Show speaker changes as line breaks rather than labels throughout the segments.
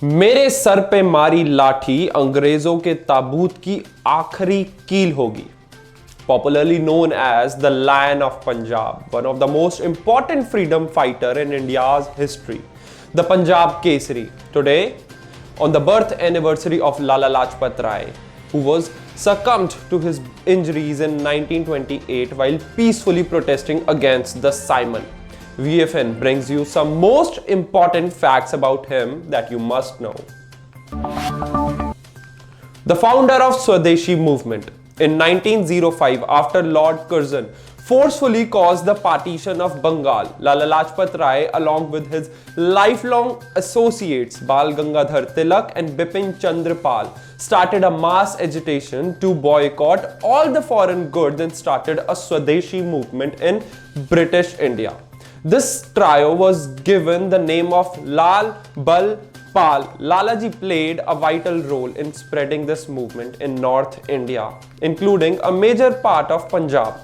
मेरे सर पे मारी लाठी अंग्रेजों के ताबूत की आखिरी कील होगी. Popularly known as the Lion of Punjab, one of the most important freedom fighter in India's history, the Punjab Kesari. Today, on the birth anniversary of Lala Lajpat Rai, who was succumbed to his injuries in 1928 while peacefully protesting against the Simon, VFN brings you some most important facts about him that you must know. The founder of Swadeshi movement. In 1905, after Lord Curzon forcefully caused the partition of Bengal, Lala Lajpat Rai, along with his lifelong associates Bal Gangadhar Tilak and Bipin Chandra Pal, started a mass agitation to boycott all the foreign goods and started a Swadeshi movement in British India. This trio was given the name of Lal Bal Pal. Lalaji played a vital role in spreading this movement in North India, including a major part of Punjab.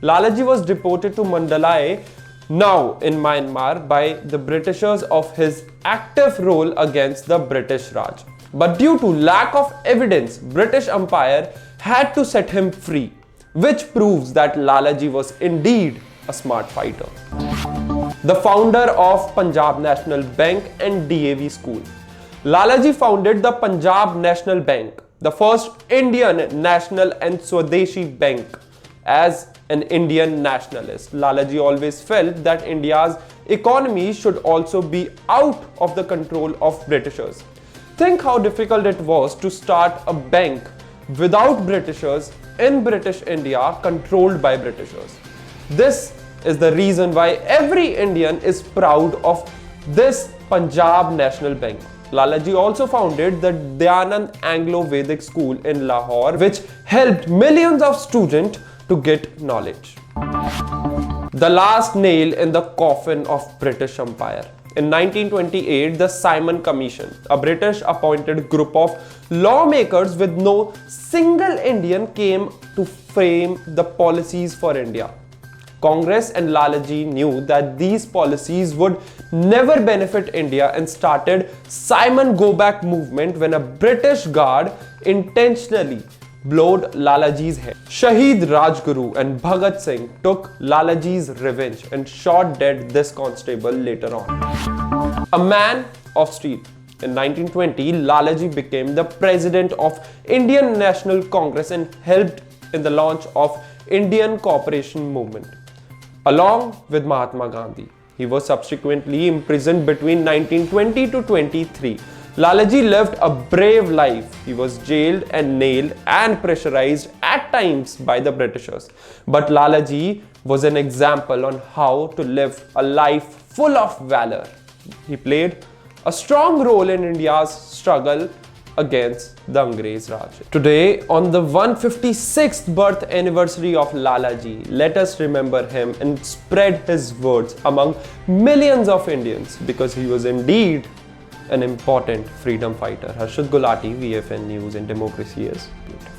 Lalaji was deported to Mandalay, now in Myanmar, by the Britishers of his active role against the British Raj. But due to lack of evidence, British Empire had to set him free, which proves that Lalaji was indeed a smart fighter. The founder of Punjab National Bank and DAV School. Lalaji founded the Punjab National Bank, the first Indian national and Swadeshi bank. As an Indian nationalist, Lalaji always felt that India's economy should also be out of the control of Britishers. Think how difficult it was to start a bank without Britishers in British India controlled by Britishers. This is the reason why every Indian is proud of this Punjab National Bank. Lalaji also founded the Dayanand Anglo-Vedic School in Lahore, which helped millions of students to get knowledge. The last nail in the coffin of British Empire. In 1928, the Simon Commission, a British appointed group of lawmakers with no single Indian, came to frame the policies for India. Congress and Lalaji knew that these policies would never benefit India and started Simon Go Back movement when a British guard intentionally blowed Lalaji's head. Shahid Rajguru and Bhagat Singh took Lalaji's revenge and shot dead this constable later on. A man of steel. In 1920, Lalaji became the president of Indian National Congress and helped in the launch of Indian Cooperation Movement. Along with Mahatma Gandhi, he was subsequently imprisoned between 1920 to 23. Lalaji lived a brave life. He was jailed and nailed and pressurized at times by the Britishers. But Lalaji was an example on how to live a life full of valor. He played a strong role in India's struggle against the Angrez Raj. Today, on the 156th birth anniversary of Lalaji, let us remember him and spread his words among millions of Indians, because he was indeed an important freedom fighter. Harshad Gulati, VFN News, and democracy is beautiful.